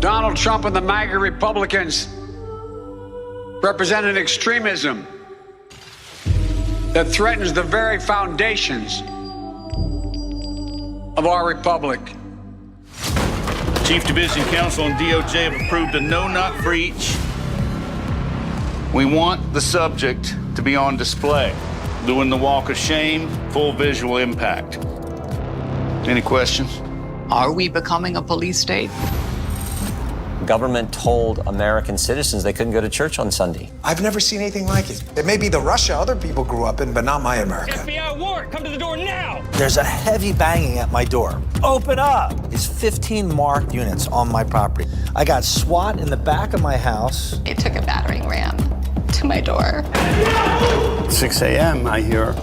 Donald Trump and the MAGA Republicans represent an extremism that threatens the very foundations of our republic. Chief Division Counsel and DOJ have approved a no-knock breach. We want the subject to be on display, doing the walk of shame, full visual impact. Any questions? Are we becoming a police state? Government told American citizens they couldn't go to church on Sunday. I've never seen anything like it. It may be the Russia other people grew up in, but not my America. FBI warrant, come to the door now! There's a heavy banging at my door. Open up! There's 15 marked units on my property. I got SWAT in the back of my house. It took a battering ram to my door. 6 a.m., I hear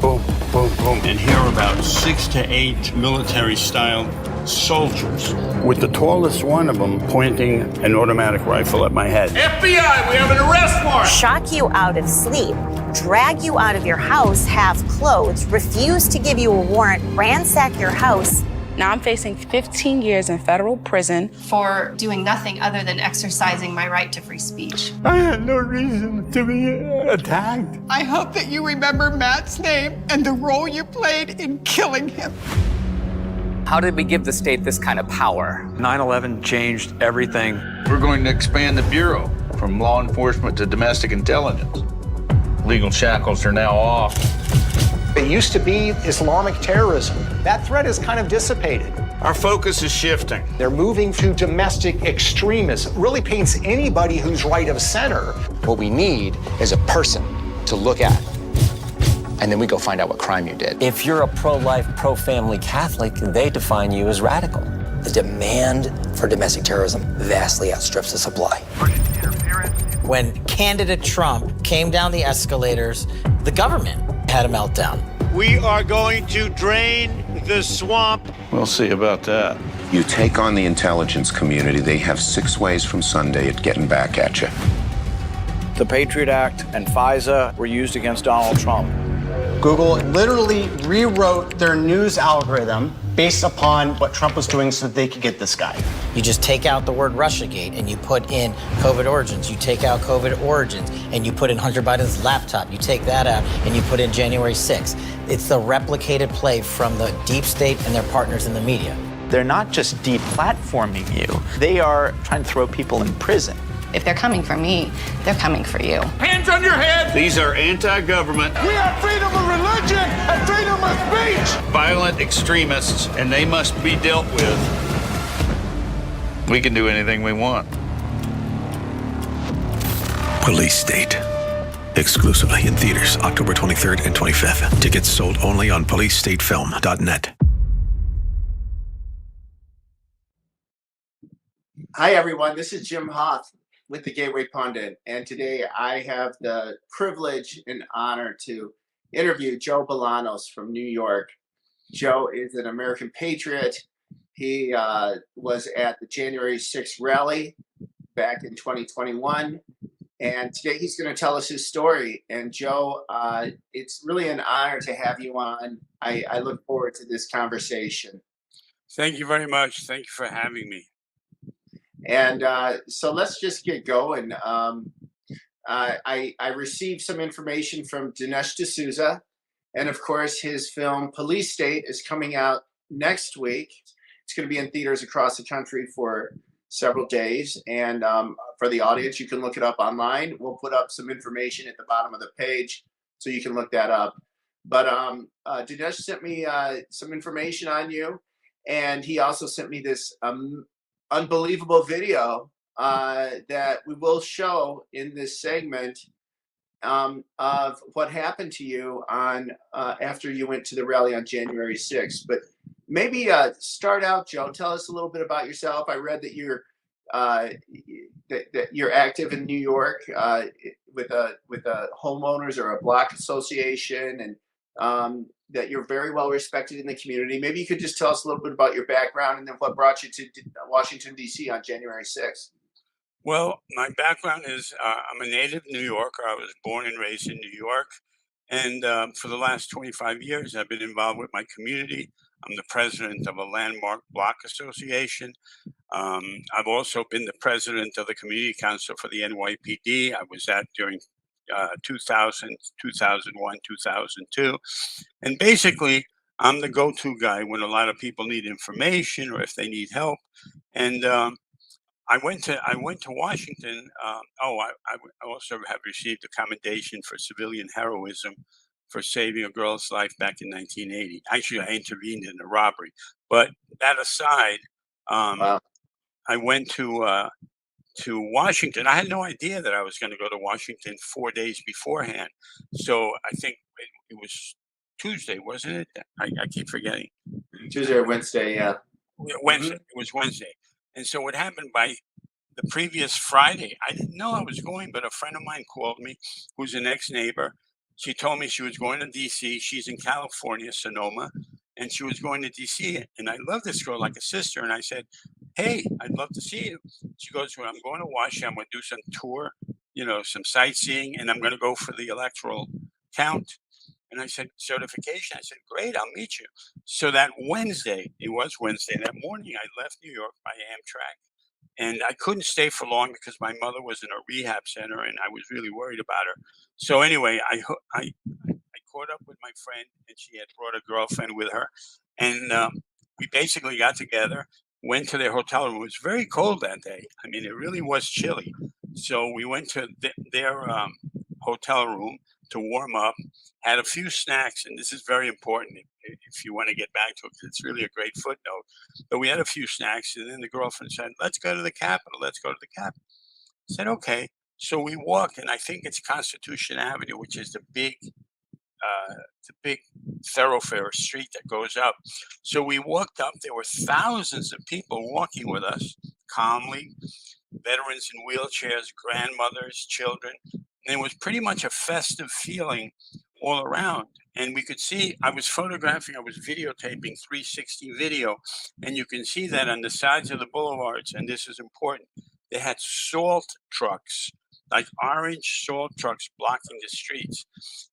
boom, boom, boom. And hear about 6 to 8 military-style soldiers, with the tallest one of them pointing an automatic rifle at my head. FBI, we have an arrest warrant! Shock you out of sleep, drag you out of your house half clothed, refuse to give you a warrant, ransack your house. Now I'm facing 15 years in federal prison for doing nothing other than exercising my right to free speech. I had no reason to be attacked. I hope that you remember Matt's name and the role you played in killing him. How did we give the state this kind of power? 9/11 changed everything. We're going to expand the Bureau from law enforcement to domestic intelligence. Legal shackles are now off. It used to be Islamic terrorism. That threat is kind of dissipated. Our focus is shifting. They're moving to domestic extremism. Really paints anybody who's right of center. What we need is a person to look at. And then we go find out what crime you did. If you're a pro-life, pro-family Catholic, they define you as radical. The demand for domestic terrorism vastly outstrips the supply. When candidate Trump came down the escalators, the government had a meltdown. we are going to drain the swamp. We'll see about that. You take on the intelligence community, they have 6 ways from Sunday at getting back at you. The Patriot Act and FISA were used against Donald Trump. Google literally rewrote their news algorithm based upon what Trump was doing so that they could get this guy. You just take out the word Russiagate and you put in COVID origins. You take out COVID origins and you put in Hunter Biden's laptop. You take that out and you put in January 6th. It's the replicated play from the deep state and their partners in the media. They're not just deplatforming you. They are trying to throw people in prison. If they're coming for me, they're coming for you. Hands on your head! These are anti-government. We have freedom of religion and freedom of speech! Violent extremists, and they must be dealt with. We can do anything we want. Police State. Exclusively in theaters October 23rd and 25th. Tickets sold only on policestatefilm.net. Hi, everyone. This is Jim Hoth with the Gateway Pundit, and today I have the privilege and honor to interview Joe Bolanos from New York. Joe is an American patriot. He was at the January 6th rally back in 2021, and today he's going to tell us his story. And Joe, it's really an honor to have you on. I look forward to this conversation. Thank you very much. Thank you for having me. And so let's just get going. I received some information from Dinesh D'Souza, and of course his film Police State is coming out next week. It's going to be in theaters across the country for several days, and for the audience, you can look it up online. We'll put up some information at the bottom of the page so you can look that up. But Dinesh sent me some information on you, and he also sent me this unbelievable video that we will show in this segment of what happened to you on after you went to the rally on January 6th. But maybe start out, Joe. Tell us a little bit about yourself. I read that you're that you're active in New York with a homeowners or a block association, and that you're very well respected in the community. Maybe you could just tell us a little bit about your background and then what brought you to Washington, D.C. on January 6th. Well, my background is I'm a native New Yorker. I was born and raised in New York. And for the last 25 years, I've been involved with my community. I'm the president of a landmark block association. I've also been the president of the Community Council for the NYPD. I was that during 2000, 2001, 2002. And basically, I'm the go-to guy when a lot of people need information or if they need help. And I went to Washington. I also have received a commendation for civilian heroism for saving a girl's life back in 1980. Actually, I intervened in a robbery. But that aside, I went to Washington. I had no idea that I was going to go to Washington 4 days beforehand. So I think it was Tuesday, wasn't it? I keep forgetting. Tuesday or Wednesday, yeah. Wednesday. It was Wednesday. And so what happened by the previous Friday, I didn't know I was going, but a friend of mine called me who's an ex-neighbor. She told me she was going to DC. She's in California, Sonoma, and she was going to DC. And I love this girl like a sister. And I said, hey, I'd love to see you. She goes, well, I'm going to Washington. I'm going to do some tour, some sightseeing, and I'm going to go for the electoral count. And I said, certification. I said, great, I'll meet you. So that Wednesday, it was Wednesday, that morning, I left New York by Amtrak. And I couldn't stay for long because my mother was in a rehab center and I was really worried about her. So anyway, I caught up with my friend and she had brought a girlfriend with her. And we basically got together, went to their hotel room. It was very cold that day. I mean, it really was chilly. So we went to their hotel room to warm up, had a few snacks, and this is very important if you want to get back to it, because it's really a great footnote. But we had a few snacks, and then the girlfriend said, let's go to the Capitol. Let's go to the Capitol. I said, okay. So we walked, and I think it's Constitution Avenue, which is the big thoroughfare street that goes up. So we walked up. There were thousands of people walking with us calmly, veterans in wheelchairs, grandmothers, children. And it was pretty much a festive feeling all around. And we could see, I was photographing, I was videotaping 360 video. And you can see that on the sides of the boulevards, and this is important, they had salt trucks, like orange salt trucks blocking the streets.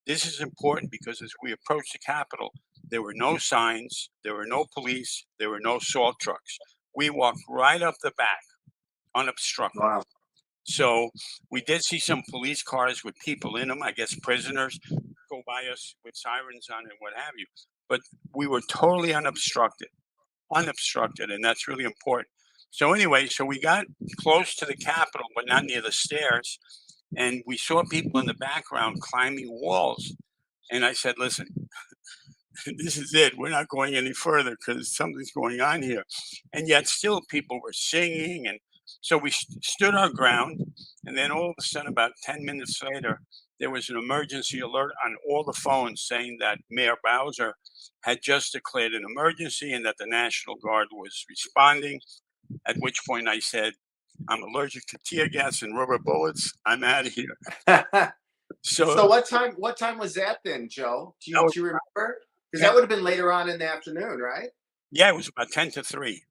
This is important because as we approached the Capitol, there were no signs, there were no police, there were no salt trucks. We walked right up the back, unobstructed. Wow. So we did see some police cars with people in them, I guess prisoners, go by us with sirens on and what have you. But we were totally unobstructed, and that's really important. So anyway, so we got close to the Capitol, but not near the stairs. And we saw people in the background climbing walls. And I said, listen, this is it. We're not going any further because something's going on here. And yet still people were singing. And so we stood our ground. And then all of a sudden, about 10 minutes later, there was an emergency alert on all the phones saying that Mayor Bowser had just declared an emergency and that the National Guard was responding. At which point I said, I'm allergic to tear gas and rubber bullets. I'm out of here. So what time was that then, Joe? Do you remember? Because that would have been later on in the afternoon, right? Yeah, it was about 10 to 3.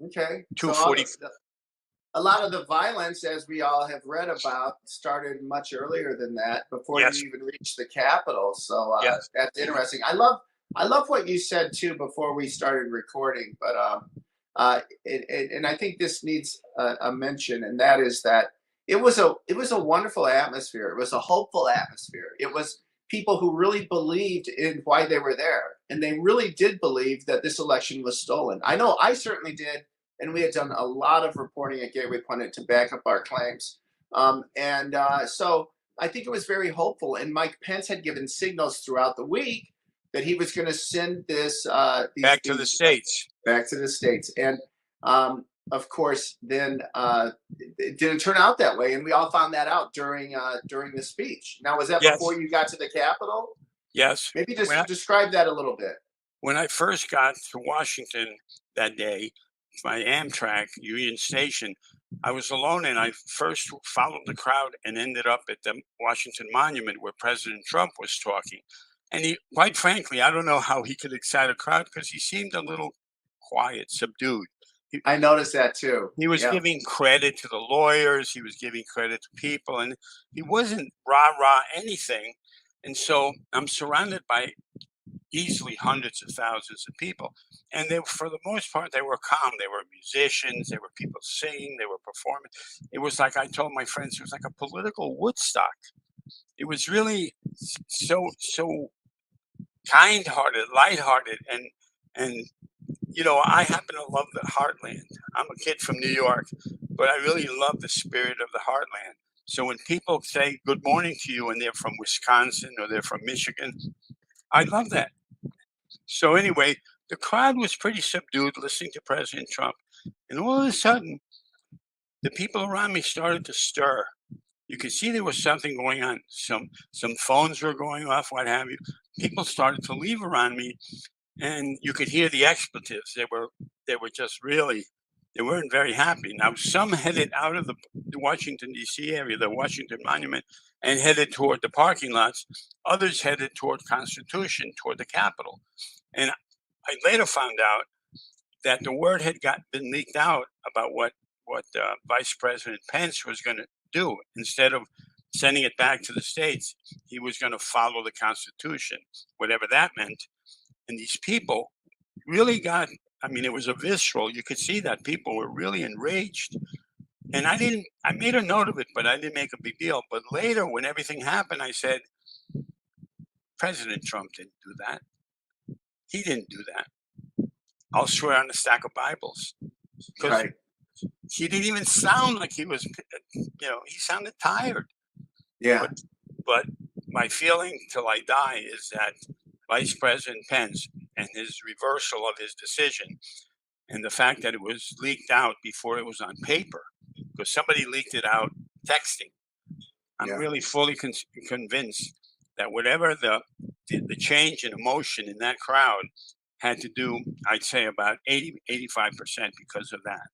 Okay. 2:40. So a lot of the violence, as we all have read about, started much earlier than that, before you even reached the Capitol. So that's interesting. I love what you said too before we started recording, but and I think this needs a mention, and that is that it was a wonderful atmosphere. It was a hopeful atmosphere. It was people who really believed in why they were there, and they really did believe that this election was stolen. I know I certainly did, and we had done a lot of reporting at Gateway Pundit to back up our claims. So I think it was very hopeful. And Mike Pence had given signals throughout the week that he was going to send this back to the states. Back to the states. And of course, then it didn't turn out that way, and we all found that out during the speech. Now, was that before you got to the Capitol? Yes. Maybe just describe that a little bit. When I first got to Washington that day, by Amtrak, Union Station, I was alone, and I first followed the crowd and ended up at the Washington Monument where President Trump was talking. And he, quite frankly, I don't know how he could excite a crowd because he seemed a little quiet, subdued. I noticed that too. He was giving credit to the lawyers. He was giving credit to people, and he wasn't rah-rah anything. And so I'm surrounded by easily hundreds of thousands of people. And they, for the most part, they were calm. They were musicians. They were people singing. They were performing. It was like, I told my friends, it was like a political Woodstock. It was really so kind-hearted, lighthearted, and you know, I happen to love the heartland. I'm a kid from New York, but I really love the spirit of the heartland. So when people say good morning to you and they're from Wisconsin or they're from Michigan, I love that. So anyway, the crowd was pretty subdued listening to President Trump. And all of a sudden, the people around me started to stir. You could see there was something going on. Some phones were going off, what have you. People started to leave around me, and you could hear the expletives. They were just really, they weren't very happy. Now, some headed out of the Washington, D.C. area, the Washington Monument, and headed toward the parking lots. Others headed toward Constitution, toward the Capitol. And I later found out that the word had been leaked out about what Vice President Pence was going to do. Instead of sending it back to the states, he was going to follow the Constitution, whatever that meant. And these people really got, I mean, it was a visceral, you could see that people were really enraged. And I made a note of it, but I didn't make a big deal. But later, when everything happened, I said, President Trump didn't do that. He didn't do that. I'll swear on a stack of Bibles. Because he didn't even sound like he was, he sounded tired. Yeah. But my feeling till I die is that Vice President Pence and his reversal of his decision and the fact that it was leaked out before it was on paper, because somebody leaked it out texting. I'm really fully convinced that whatever the change in emotion in that crowd had to do, I'd say about 85% because of that.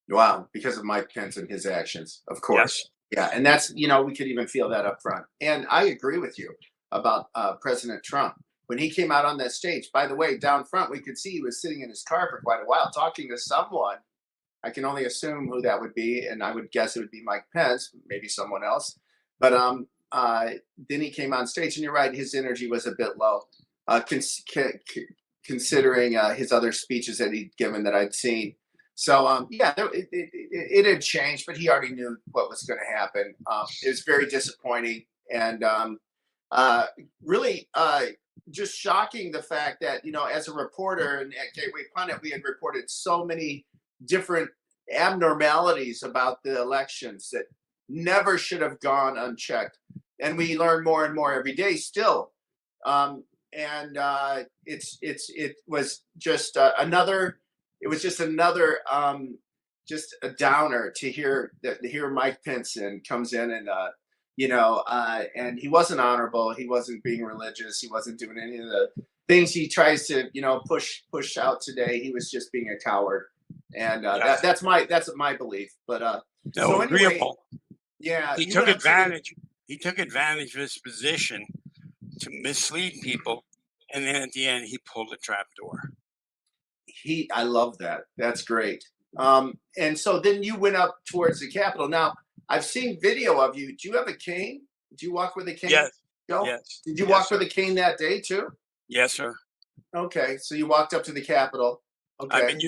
Wow, because of Mike Pence and his actions, of course. Yeah, and that's, we could even feel that up front. And I agree with you about President Trump. When he came out on that stage, by the way, down front, we could see he was sitting in his car for quite a while talking to someone. I can only assume who that would be, and I would guess it would be Mike Pence, maybe someone else. But then he came on stage, and you're right, his energy was a bit low, considering his other speeches that he'd given that I'd seen. So it had changed, but he already knew what was going to happen. It was very disappointing, and really just shocking, the fact that, as a reporter and at Gateway Pundit, we had reported so many different abnormalities about the elections that never should have gone unchecked, and we learn more and more every day still. It was just another. It was just another, just a downer to hear Mike Pence comes in and and he wasn't honorable. He wasn't being religious. He wasn't doing any of the things he tries to push out today. He was just being a coward, and that's my belief. But so anyway, agreeable. Yeah, he took advantage. He took advantage of his position to mislead people, and then at the end, he pulled the trap door. I love that. That's great. And so then you went up towards the Capitol. Now, I've seen video of you. Do you have a cane? Do you walk with a cane? Yes. Joe? Yes. Did you walk with a cane that day too? Yes, sir. Okay, so you walked up to the Capitol. Okay. I've been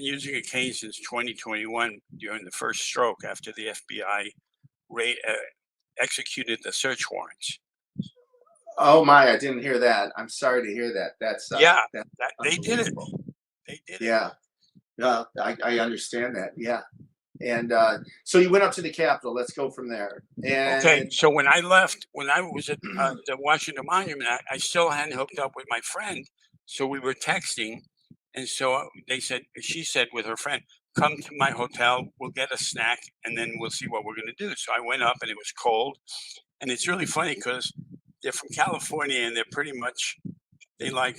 using a cane since 2021 during the first stroke after the FBI executed the search warrants. Oh my! I didn't hear that. I'm sorry to hear that. That's they did it. They did it. Yeah. I understand that. Yeah. And so you went up to the Capitol. Let's go from there. And okay. So when I left, when I was at the Washington Monument, I still hadn't hooked up with my friend. So we were texting. And so she said with her friend, come to my hotel, we'll get a snack, and then we'll see what we're going to do. So I went up, and it was cold. And it's really funny because they're from California, and they're pretty much, they like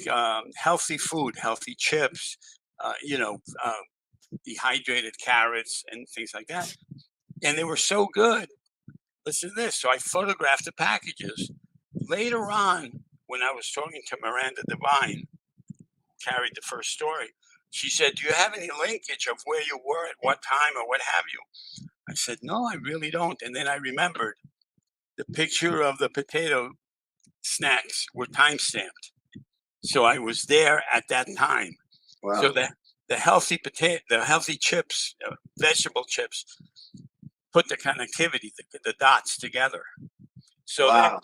healthy food, healthy chips, dehydrated carrots and things like that. And they were so good. Listen to this. So I photographed the packages. Later on, when I was talking to Miranda Devine, who carried the first story, she said, do you have any linkage of where you were at what time or what have you? I said, no, I really don't. And then I remembered the picture of the potato snacks were time-stamped. So I was there at that time. Wow. So the healthy chips, vegetable chips, put the connectivity, the dots together. So wow.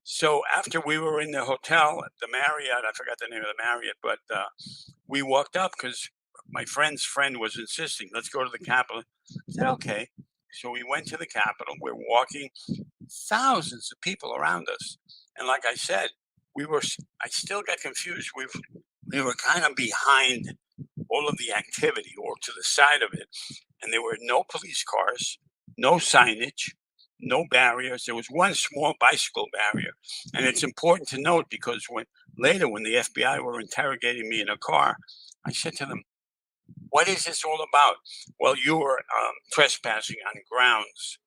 so after we were in the hotel, the Marriott, I forgot the name of the Marriott, but we walked up because my friend's friend was insisting, let's go to the Capitol. I said, okay. So we went to the Capitol. We're walking, thousands of people around us. And like I said, I still get confused. We were kind of behind all of the activity or to the side of it. And there were no police cars, no signage, no barriers. There was one small bicycle barrier. And it's important to note because when the FBI were interrogating me in a car, I said to them, what is this all about? Well, you were trespassing on grounds.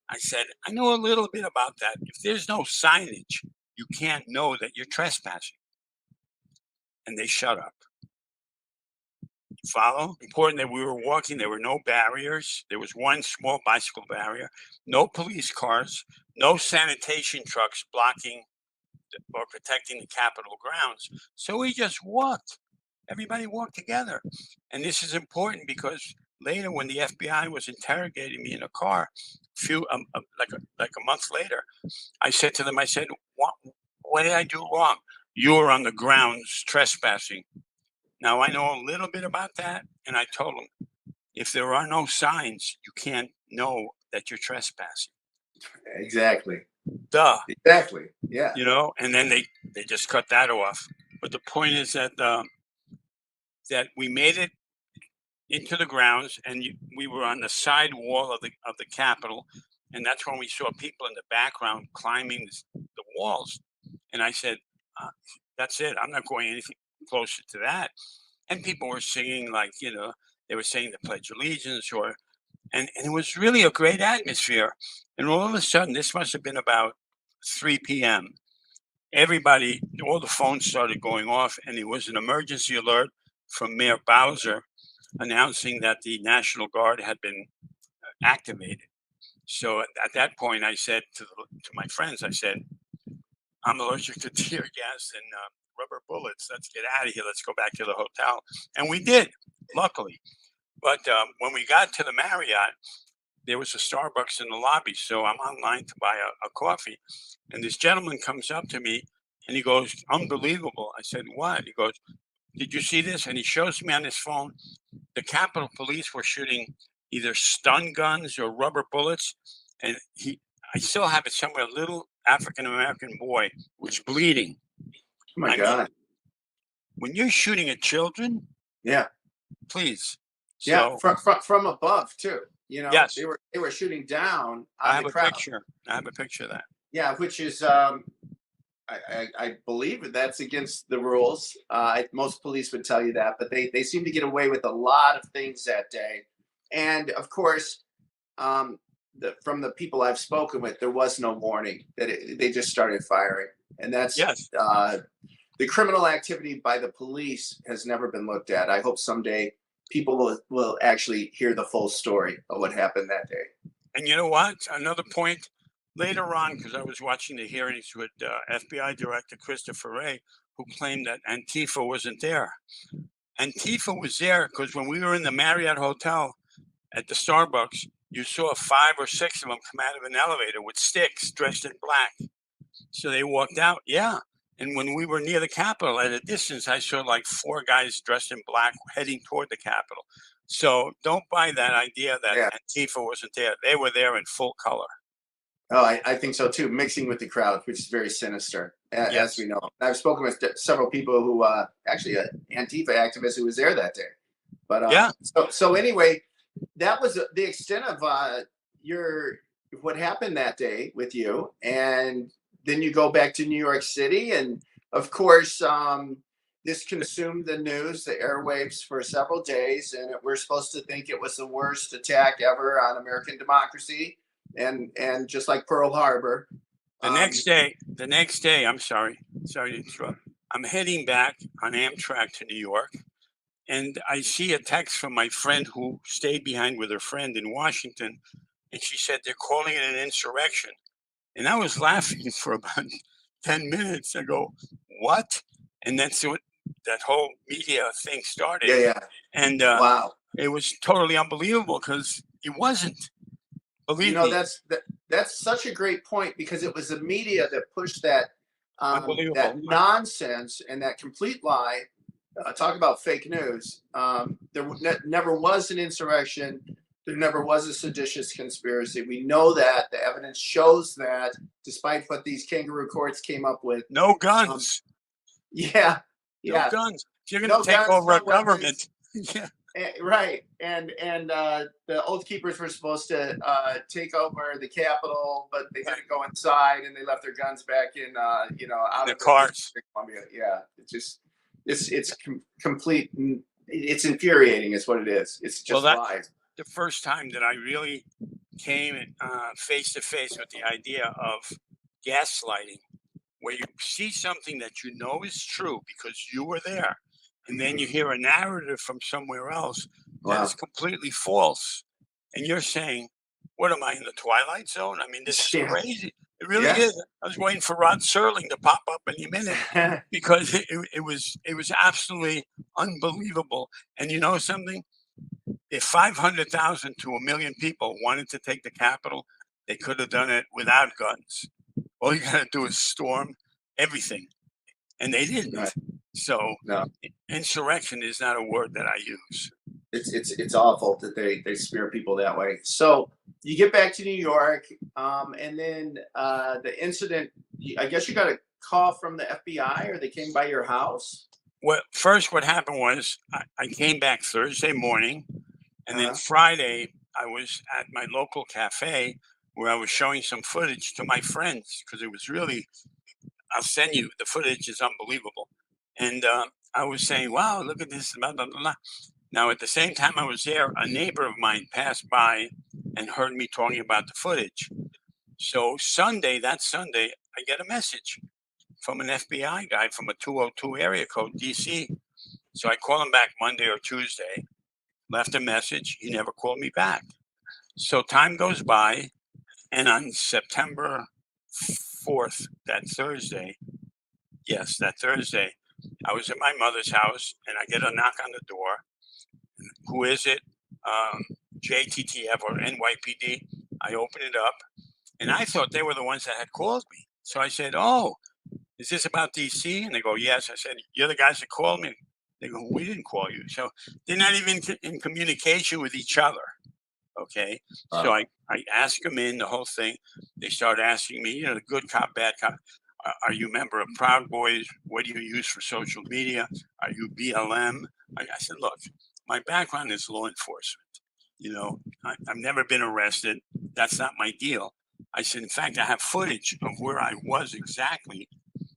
I said, I know a little bit about that. If there's no signage, you can't know that you're trespassing. And they shut up. Follow? Important that we were walking. There were no barriers. There was one small bicycle barrier, no police cars, no sanitation trucks blocking or protecting the Capitol grounds. So we just walked. Everybody walked together. And this is important because later when the FBI was interrogating me in a car, like a month later, I said to them, I said, what did I do wrong? You were on the grounds trespassing. Now I know a little bit about that. And I told them, if there are no signs, you can't know that you're trespassing. Exactly. Duh. Exactly. Yeah. You know, and then they just cut that off. But the point is that that we made it into the grounds, and we were on the side wall of the Capitol, and that's when we saw people in the background climbing the walls. And I said, "That's it. I'm not going anything closer to that." And people were singing, like, you know, they were saying the Pledge of Allegiance, and it was really a great atmosphere. And all of a sudden, this must have been about 3 p.m. Everybody, all the phones started going off, and it was an emergency alert from Mayor Bowser announcing that the National Guard had been activated. So at that point, I said to my friends, I said, I'm allergic to tear gas and rubber bullets. Let's get out of here. Let's go back to the hotel. And we did, luckily. But when we got to the Marriott, there was a Starbucks in the lobby. So I'm online to buy a coffee. And this gentleman comes up to me and he goes, unbelievable. I said, what? He goes, did you see this? And he shows me on his phone, the Capitol Police were shooting either stun guns or rubber bullets. And I still have it somewhere, a little African-American boy was bleeding. Oh my God. Mean, when you're shooting at children, yeah, please. Yeah, from above too. You know, yes. they were shooting down on I have the a crowd. picture. I have a picture of that. Yeah, which is I believe that's against the rules. Most police would tell you that, but they seem to get away with a lot of things that day. And of course, from the people I've spoken with, there was no warning that they just started firing, and that's yes. The criminal activity by the police has never been looked at. I hope someday people will actually hear the full story of what happened that day. And you know what? Another point. Later on, because I was watching the hearings with FBI Director Christopher Wray, who claimed that Antifa wasn't there. Antifa was there because when we were in the Marriott Hotel at the Starbucks, you saw 5 or 6 of them come out of an elevator with sticks dressed in black. So they walked out, yeah. And when we were near the Capitol at a distance, I saw like 4 guys dressed in black heading toward the Capitol. So don't buy that idea that Antifa wasn't there. They were there in full color. Oh, I think so too. Mixing with the crowd, which is very sinister, as we know. I've spoken with several people who, actually, an Antifa activist who was there that day. But yeah. So anyway, that was the extent of what happened that day with you, and then you go back to New York City, and of course, this consumed the news, the airwaves for several days, and we're supposed to think it was the worst attack ever on American democracy. And just like Pearl Harbor, the next day, I'm sorry to interrupt. I'm heading back on Amtrak to New York, and I see a text from my friend who stayed behind with her friend in Washington, and she said they're calling it an insurrection, and I was laughing for about 10 minutes. I go, what? And that's what that whole media thing started. Yeah. And Wow. it was totally unbelievable because it wasn't. Believe me. That's such a great point, because it was the media that pushed that Unbelievable. that nonsense and that complete lie. Talk about fake news. There never was an insurrection. There never was a seditious conspiracy. We know that. The evidence shows that, despite what these kangaroo courts came up with. No guns. Yeah. No guns. If you're going to take over a government. Yeah. Right. And the Oath Keepers were supposed to take over the Capitol, but they didn't go inside, and they left their guns back in, out in of the cars. Columbia. Yeah. It's complete. It's infuriating, is what it is. It's just lies. The first time that I really came face to face with the idea of gaslighting, where you see something that you know is true because you were there, and then you hear a narrative from somewhere else that is completely false, and you're saying, what am I, in the Twilight Zone? I mean, this is crazy. It really is. I was waiting for Rod Serling to pop up any minute because it was absolutely unbelievable. And you know something? If 500,000 to 1 million people wanted to take the Capitol, they could have done it without guns. All you got to do is storm everything, and they didn't. Right. So, insurrection is not a word that I use. It's awful that they smear people that way. So you get back to New York, and then the incident. I guess you got a call from the FBI, or they came by your house. Well, first, what happened was I came back Thursday morning, and then Friday I was at my local cafe where I was showing some footage to my friends because it was really. I'll send you the footage; is unbelievable. And I was saying, "Wow, look at this!" Blah, blah, blah, blah. Now, at the same time I was there, a neighbor of mine passed by and heard me talking about the footage. So that Sunday, I get a message from an FBI guy from a 202 area code, DC. So I call him back Monday or Tuesday, left a message. He never called me back. So time goes by, and on September 4th, that Thursday, I was at my mother's house, and I get a knock on the door. Who is it? JTTF or NYPD. I open it up, and I thought they were the ones that had called me. So I said, "Oh, is this about DC?" And they go, "Yes." I said, "You're the guys that called me." They go, "We didn't call you." So they're not even in communication with each other. Okay. So I ask them in the whole thing. They start asking me, the good cop, bad cop. Are you a member of Proud Boys? What do you use for social media? Are you BLM? I said, look, my background is law enforcement. I've never been arrested. That's not my deal. I said, in fact, I have footage of where I was exactly.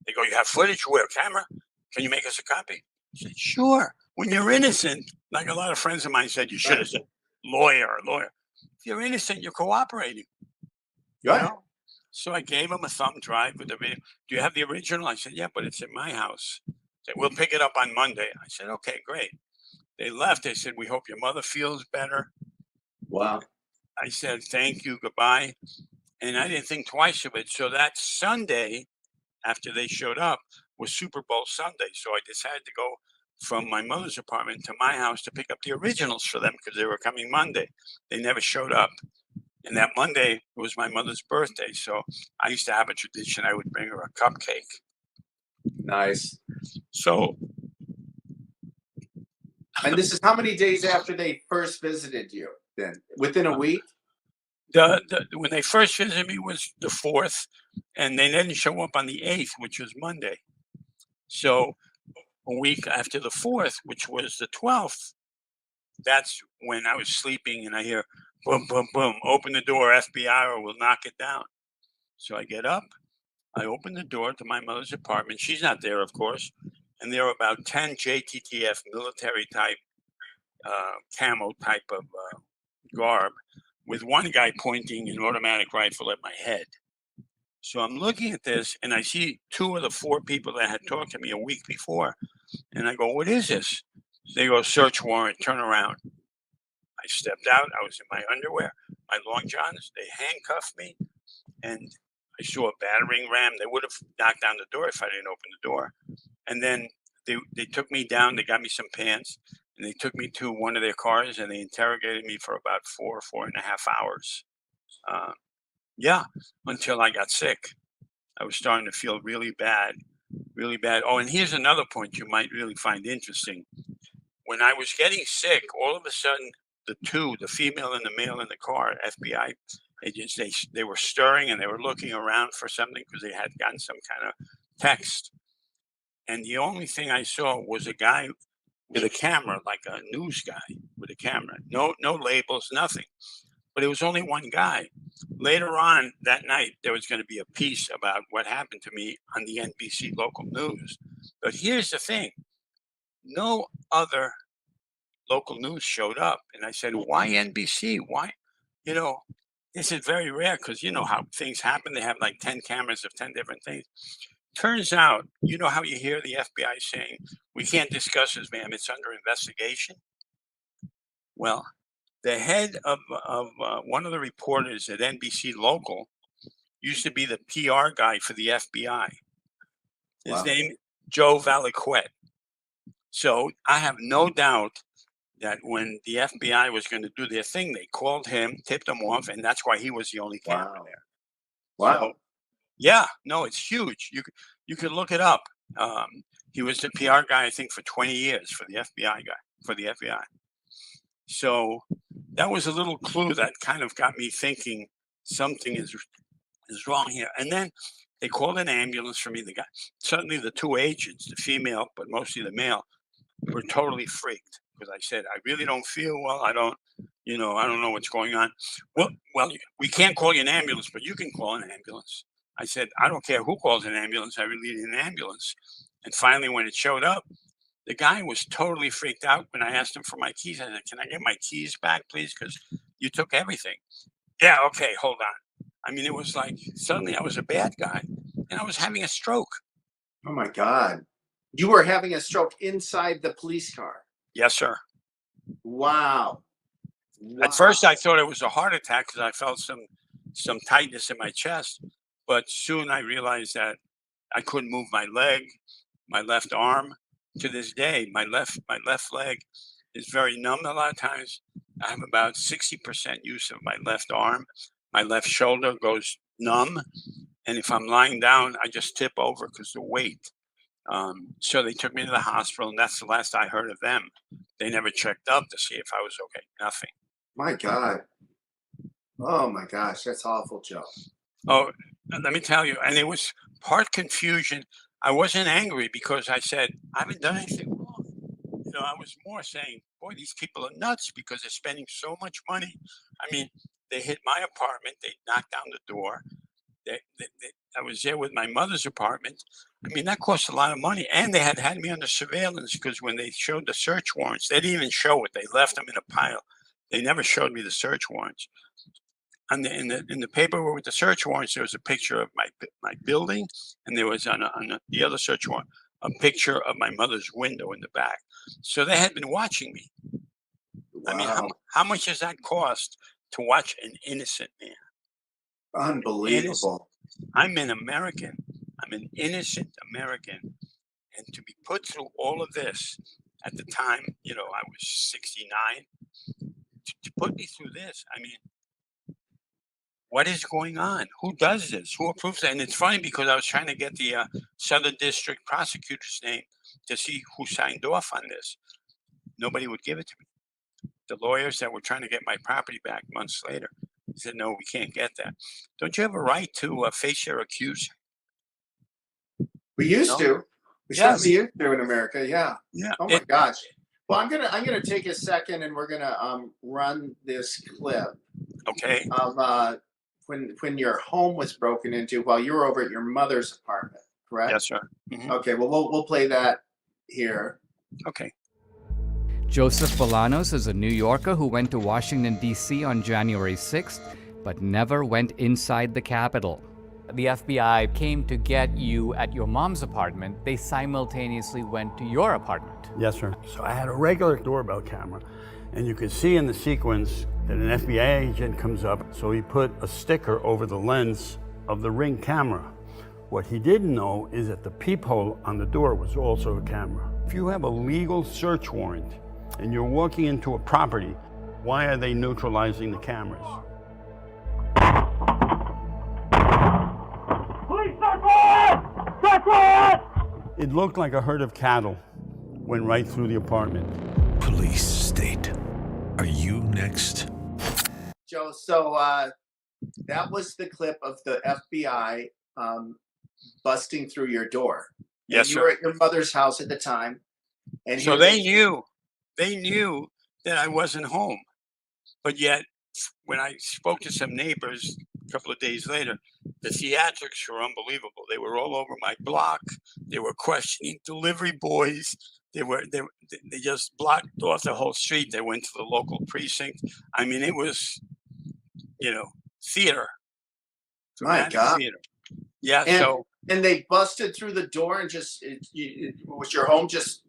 They go, you have footage? Where? Camera? Can you make us a copy? I said, sure. When you're innocent, like a lot of friends of mine said, you should have said lawyer. If you're innocent, you're cooperating. You know? So I gave him a thumb drive with the video. Do you have the original? I said, yeah, but it's in my house. They said, we'll pick it up on Monday. I said, okay, great. They left. They said, we hope your mother feels better. Wow. I said, thank you, goodbye. And I didn't think twice of it. So that Sunday, after they showed up, was Super Bowl Sunday. So I decided to go from my mother's apartment to my house to pick up the originals for them because they were coming Monday. They never showed up. And that Monday was my mother's birthday. So I used to have a tradition. I would bring her a cupcake. Nice. So. And this is how many days after they first visited you then? Within a week? When they first visited me was the 4th, and they didn't show up on the 8th, which was Monday. So a week after the 4th, which was the 12th, that's when I was sleeping and I hear boom, boom, boom, open the door, FBI, or we'll knock it down. So I get up, I open the door to my mother's apartment. She's not there, of course. And there are about 10 JTTF military type, camo type of garb with one guy pointing an automatic rifle at my head. So I'm looking at this and I see 2 of the 4 people that had talked to me a week before. And I go, what is this? They go, search warrant, turn around. I stepped out. I was in my underwear, my long johns. They handcuffed me, and I saw a battering ram. They would have knocked down the door if I didn't open the door. And then they took me down. They got me some pants, and they took me to one of their cars, and they interrogated me for about 4.5 hours. Yeah, until I got sick. I was starting to feel really bad, really bad. Oh, and here's another point you might really find interesting. When I was getting sick, all of a sudden, the female and the male in the car, FBI agents, they were stirring and they were looking around for something because they had gotten some kind of text. And the only thing I saw was a guy with a camera, like a news guy with a camera. No labels, nothing. But it was only one guy. Later on that night, there was going to be a piece about what happened to me on the NBC local news. But here's the thing. No other local news showed up. And I said, why NBC? Why? You know, this is very rare because you know how things happen. They have like 10 cameras of 10 different things. Turns out, you know how you hear the FBI saying, we can't discuss this, ma'am, it's under investigation? Well, the head of one of the reporters at NBC Local used to be the PR guy for the FBI. His name, Joe Valiquette. So I have no doubt that when the FBI was going to do their thing, they called him, tipped him off, and that's why he was the only camera there. Wow. So, yeah, no, it's huge. You could look it up. He was the PR guy, I think, for 20 years for the FBI. So that was a little clue that kind of got me thinking something is wrong here. And then they called an ambulance for me. Suddenly the two agents, the female, but mostly the male, were totally freaked because I said, I really don't feel well. I don't know what's going on. Well, we can't call you an ambulance, but you can call an ambulance. I said, I don't care who calls an ambulance. I really need an ambulance. And finally, when it showed up, the guy was totally freaked out when I asked him for my keys. I said, can I get my keys back, please? Because you took everything. Yeah, okay, hold on. I mean, it was like suddenly I was a bad guy and I was having a stroke. Oh, my God. You were having a stroke inside the police car? Yes, sir. Wow. At first, I thought it was a heart attack because I felt some tightness in my chest. But soon I realized that I couldn't move my leg, my left arm. To this day, my left leg is very numb a lot of times. I have about 60% use of my left arm. My left shoulder goes numb. And if I'm lying down, I just tip over because of the weight. So they took me to the hospital, and that's the last I heard of them. They never checked up to see if I was okay. Nothing. My God. Oh, my gosh. That's awful, Joe. Oh, let me tell you, and it was part confusion. I wasn't angry because I said, I haven't done anything wrong. You know, I was more saying, boy, these people are nuts because they're spending so much money. I mean, they hit my apartment. They knocked down the door. I was there with my mother's apartment. I mean, that cost a lot of money. And they had me under surveillance because when they showed the search warrants, they didn't even show it. They left them in a pile. They never showed me the search warrants. In the paper with the search warrants, there was a picture of my building, and there was on the other search warrant a picture of my mother's window in the back. So they had been watching me. Wow. I mean, how much does that cost to watch an innocent man? Unbelievable. I'm an American. I'm an innocent American, and to be put through all of this at the time, you know, I was 69. To put me through this, I mean. What is going on? Who does this? Who approves that? And it's funny because I was trying to get the Southern District prosecutor's name to see who signed off on this. Nobody would give it to me. The lawyers that were trying to get my property back months later said, no, we can't get that. Don't you have a right to face your accuser? We used to. We certainly used to in America, yeah. Yeah. Oh, my gosh. Well, I'm gonna take a second and we're gonna run this clip. Okay. Of when your home was broken into while you were over at your mother's apartment, correct? Yes, sir. Mm-hmm. Okay, well, we'll play that here. Okay. Joseph Bolanos is a New Yorker who went to Washington, D.C. on January 6th, but never went inside the Capitol. The FBI came to get you at your mom's apartment. They simultaneously went to your apartment. Yes, sir. So I had a regular doorbell camera, and you could see in the sequence that an FBI agent comes up, so he put a sticker over the lens of the Ring camera. What he didn't know is that the peephole on the door was also a camera. If you have a legal search warrant and you're walking into a property, why are they neutralizing the cameras? Police, search warrant! Search warrant! It looked like a herd of cattle went right through the apartment. Police state. Are you next? Joe, so that was the clip of the FBI busting through your door. Yes, and you sir. were at your mother's house at the time. And So here they knew that I wasn't home. But yet, when I spoke to some neighbors a couple of days later, the theatrics were unbelievable. They were all over my block. They were questioning delivery boys. They just blocked off the whole street. They went to the local precinct. I mean, it was, theater. My Dramatic God. Theater. Yeah. And they busted through the door and just was your home just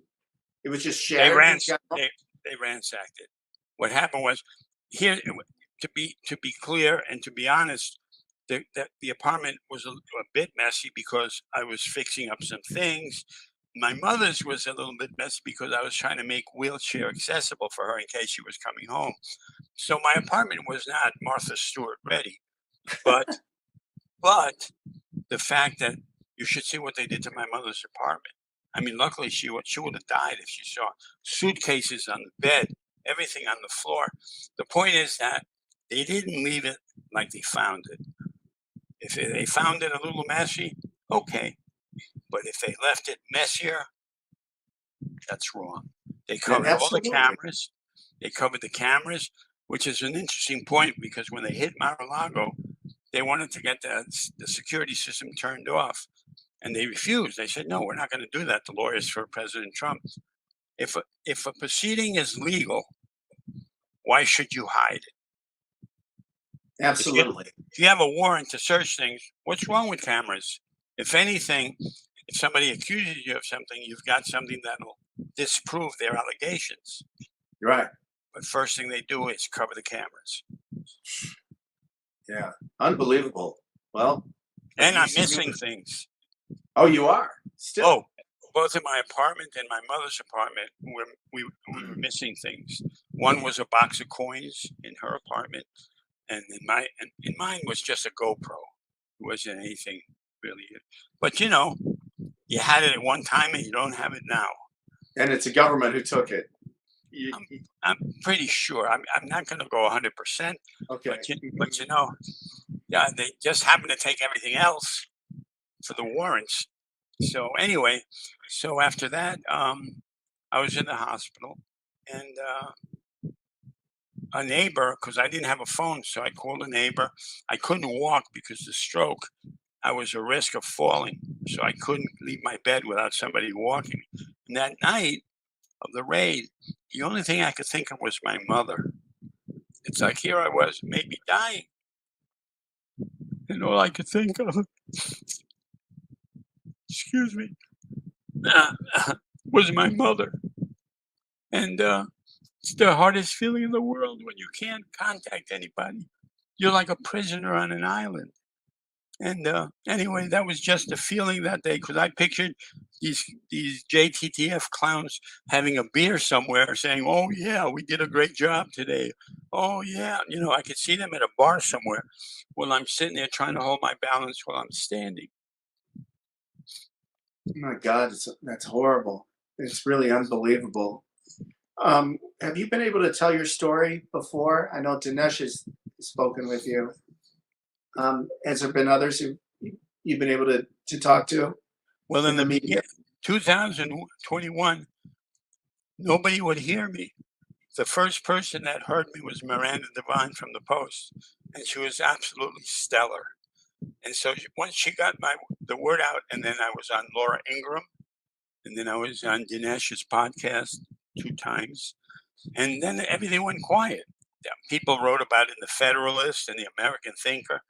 it was just shattered. They ransacked it. What happened was here to be clear and to be honest, the apartment was a bit messy because I was fixing up some things. My mother's was a little bit messy because I was trying to make wheelchair accessible for her in case she was coming home. So my apartment was not Martha Stewart ready, but the fact that you should see what they did to my mother's apartment. I mean, luckily she would have died if she saw suitcases on the bed, everything on the floor. The point is that they didn't leave it like they found it. If they found it a little messy, okay. But if they left it messier, that's wrong. They covered all the cameras. They covered the cameras, which is an interesting point because when they hit Mar-a-Lago, they wanted to get the security system turned off. And they refused. They said, no, we're not going to do that. The lawyers for President Trump. If a proceeding is legal, why should you hide it? Absolutely. If you have a warrant to search things, what's wrong with cameras? If anything, if somebody accuses you of something, you've got something that'll disprove their allegations. Right. But first thing they do is cover the cameras. Yeah. Unbelievable. Well. And I'm missing things. Oh, you are? Still? Oh, both in my apartment and my mother's apartment, we were missing things. One was a box of coins in her apartment, and in mine was just a GoPro. It wasn't anything really. But you had it at one time and you don't have it now. And it's a government who took it. I'm pretty sure. I'm not going to go 100%. Okay. But yeah, they just happen to take everything else for the warrants. So anyway, after that, I was in the hospital, and a neighbor, because I didn't have a phone, so I called a neighbor. I couldn't walk because of the stroke. I was at risk of falling, so I couldn't leave my bed without somebody walking. And that night of the raid, the only thing I could think of was my mother. It's like here I was, maybe dying, and all I could think of, excuse me, was my mother. And it's the hardest feeling in the world when you can't contact anybody. You're like a prisoner on an island. And anyway, that was just a feeling that day because I pictured these JTTF clowns having a beer somewhere saying, oh, yeah, we did a great job today. Oh, yeah. I could see them at a bar somewhere while I'm sitting there trying to hold my balance while I'm standing. Oh my God, that's horrible. It's really unbelievable. Have you been able to tell your story before? I know Dinesh has spoken with you. Has there been others who you've been able to talk to? Well, in the beginning, 2021, nobody would hear me. The first person that heard me was Miranda Devine from the Post, and she was absolutely stellar. And so once she got the word out, and then I was on Laura Ingraham, and then I was on Dinesh's podcast 2 times, and then everything went quiet. People wrote about it in the Federalist and the American Thinker.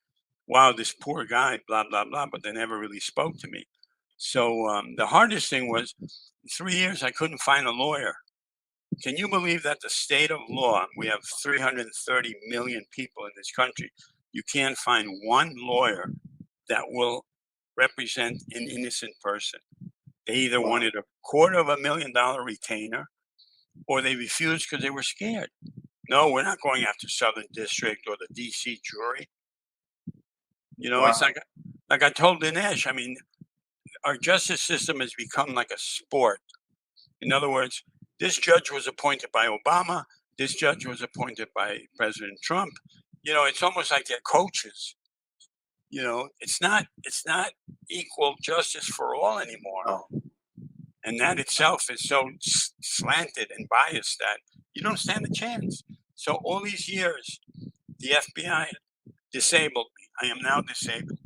Wow, this poor guy, blah, blah, blah, but they never really spoke to me. So the hardest thing was, in 3 years, I couldn't find a lawyer. Can you believe that the state of law, we have 330 million people in this country, you can't find one lawyer that will represent an innocent person. They either wanted $250,000 retainer, or they refused because they were scared. No, we're not going after Southern District or the D.C. jury. You know, it's like I told Dinesh, I mean, our justice system has become like a sport. In other words, this judge was appointed by Obama. This judge was appointed by President Trump. You know, it's almost like they're coaches. You know, it's not equal justice for all anymore. And that itself is so slanted and biased that you don't stand a chance. So all these years, the FBI disabled me. I am now disabled.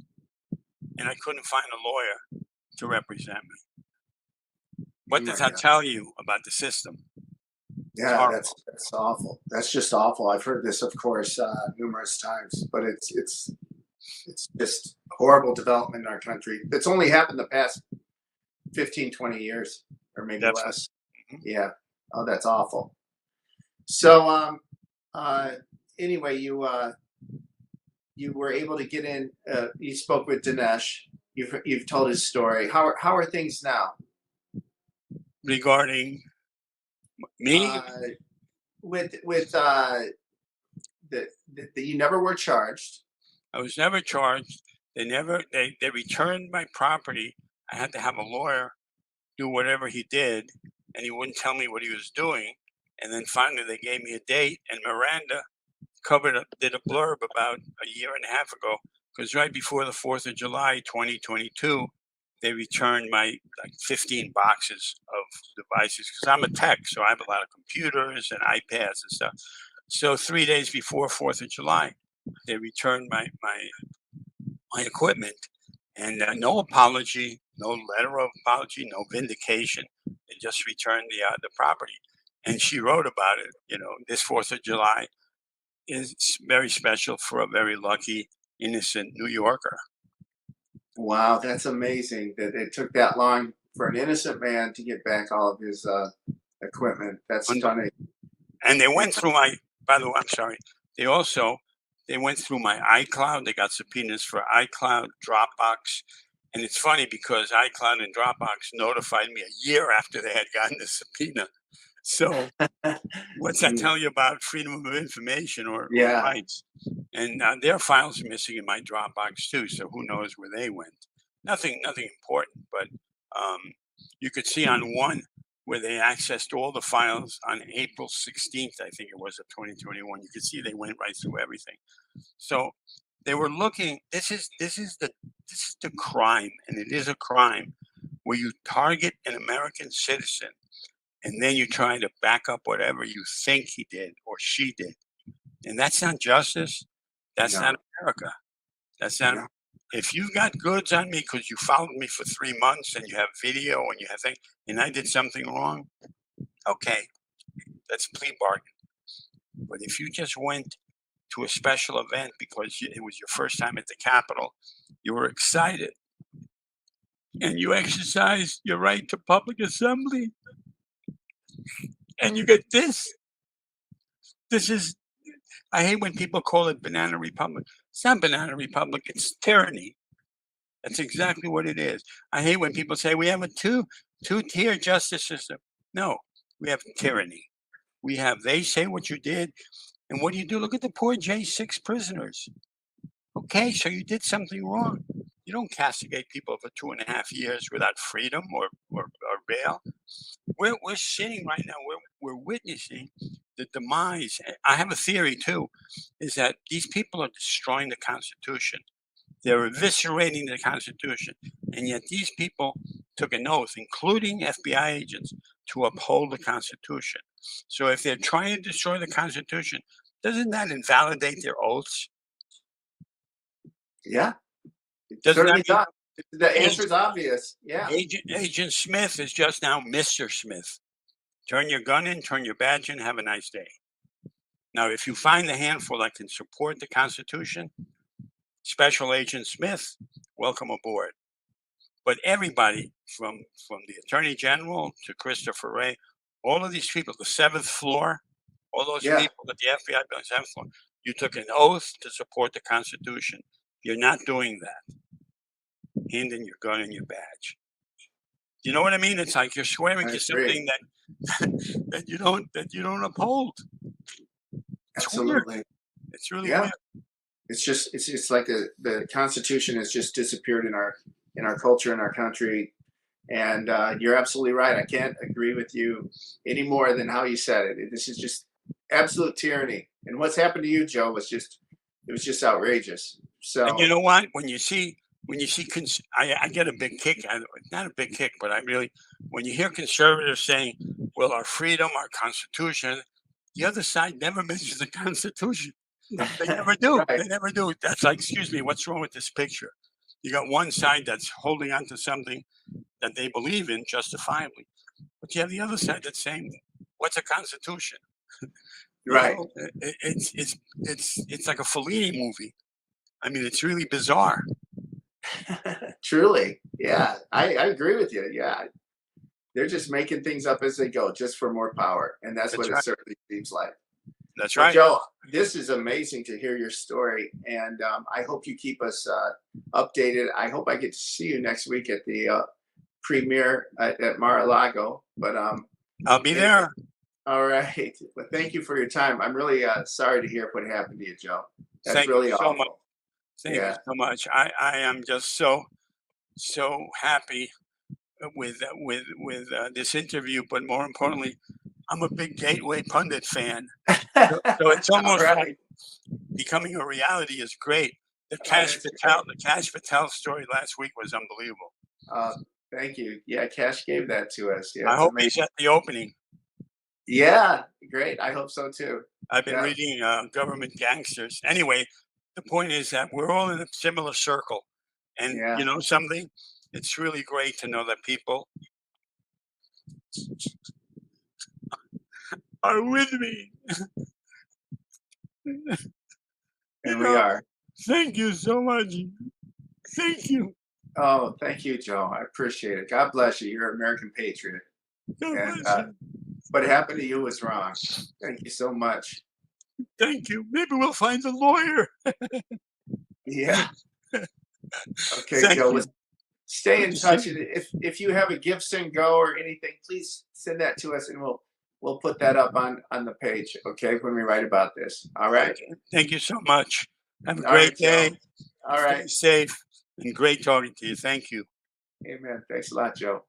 And I couldn't find a lawyer to represent me. What does that tell you about the system? Yeah, that's awful. That's just awful. I've heard this, of course, numerous times, but it's just horrible development in our country. It's only happened the past 15, 20 years, or maybe less. Yeah. Oh, that's awful. So, anyway, you were able to get in. You spoke with Dinesh. You've told his story. How are things now? Regarding me? With you never were charged. I was never charged. They returned my property. I had to have a lawyer do whatever he did, and he wouldn't tell me what he was doing. And then finally they gave me a date, and Miranda did a blurb about a year and a half ago, because right before the 4th of July, 2022, they returned my 15 boxes of devices, because I'm a tech, so I have a lot of computers and iPads and stuff. So 3 days before 4th of July, they returned my equipment, and no apology, no letter of apology, no vindication. They just returned the property. And she wrote about it. You know, this 4th of July is very special for a very lucky, innocent New Yorker. Wow, that's amazing that it took that long for an innocent man to get back all of his equipment. That's stunning. And they went through my, by the way, I'm sorry, they went through my iCloud. They got subpoenas for iCloud, Dropbox. And it's funny because iCloud and Dropbox notified me a year after they had gotten the subpoena. So what's that tell you about freedom of information or rights? And their files are missing in my Dropbox too. So who knows where they went? Nothing important, but you could see on one where they accessed all the files on April 16th, I think it was, of 2021. You could see they went right through everything. So they were looking. This is the crime, and it is a crime where you target an American citizen, and then you try to back up whatever you think he did or she did, and that's not justice. That's not America. That's not. If you got goods on me because you followed me for 3 months and you have video and you have things, and I did something wrong, okay, that's a plea bargain. But if you just went to a special event because it was your first time at the Capitol, you were excited, and you exercised your right to public assembly, and you get this. This is, I hate when people call it banana republic. It's not banana republic, it's tyranny. That's exactly what it is. I hate when people say we have a two-tier justice system. No, we have tyranny. We have, they say what you did, and what do you do? Look at the poor J6 prisoners. Okay, so you did something wrong. You don't castigate people for 2.5 years without freedom or bail. We're sitting right now, we're witnessing the demise. I have a theory too, is that these people are destroying the Constitution. They're eviscerating the Constitution. And yet these people took an oath, including FBI agents, to uphold the Constitution. So if they're trying to destroy the Constitution, doesn't that invalidate their oaths? Yeah. Doesn't that mean the answer is obvious. Yeah. Agent Smith is just now Mr. Smith. Turn your gun in, turn your badge in, have a nice day. Now, if you find a handful that can support the Constitution, Special Agent Smith, welcome aboard. But everybody from the Attorney General to Christopher Wray, all of these people, the 7th floor, all those people at the FBI building, 7th floor, you took an oath to support the Constitution. You're not doing that. handing your gun and your badge. You know what I mean? It's like you're swearing to something that you don't uphold. It's Absolutely. weird. It's really Yeah. weird. It's like the Constitution has just disappeared in our culture, in our country. And you're absolutely right. I can't agree with you any more than how you said it. This is just absolute tyranny. And what's happened to you, Joe, was just outrageous. So And you know what? When you see, I get a big kick out of it. Not a big kick, but when you hear conservatives saying, well, our freedom, our Constitution, the other side never mentions the Constitution. They never do. Right. They never do. That's like, excuse me, what's wrong with this picture? You got one side that's holding on to something that they believe in justifiably, but you have the other side that's saying, what's a Constitution? Right. It's like a Fellini movie. I mean, it's really bizarre. Truly. Yeah. I agree with you. Yeah. They're just making things up as they go, just for more power. And that's what it certainly seems like. That's Well, right. Joe, this is amazing to hear your story. And I hope you keep us updated. I hope I get to see you next week at the premiere at Mar-a-Lago. But I'll be there. All right. Well, thank you for your time. I'm really sorry to hear what happened to you, Joe. That's Thank really you so awful. much. Thank you so much. I am just so happy with this interview, but more importantly, I'm a big Gateway Pundit fan. So it's almost like becoming a reality is great. The Cash Patel story last week was unbelievable. Thank you. Yeah, Cash gave that to us. Yeah, I it's hope amazing. he's at the opening. Yeah, great. I hope so too. I've been reading Government Gangsters. Anyway, the point is that we're all in a similar circle. And you know something? It's really great to know that people are with me. And we are. Thank you so much. Thank you. Oh, thank you, Joe. I appreciate it. God bless you. You're an American patriot. And what happened to you was wrong. Thank you so much. Thank you. Maybe we'll find a lawyer. Yeah. Okay, Thank Joe. you. Let's stay in Good to touch. see And if you have a give, send, go or anything, please send that to us, and we'll put that up on the page. Okay, when we write about this. All right. Thank you so much. Have a All great right, Joe. day. All right. Stay safe and great talking to you. Thank you. Amen. Thanks a lot, Joe.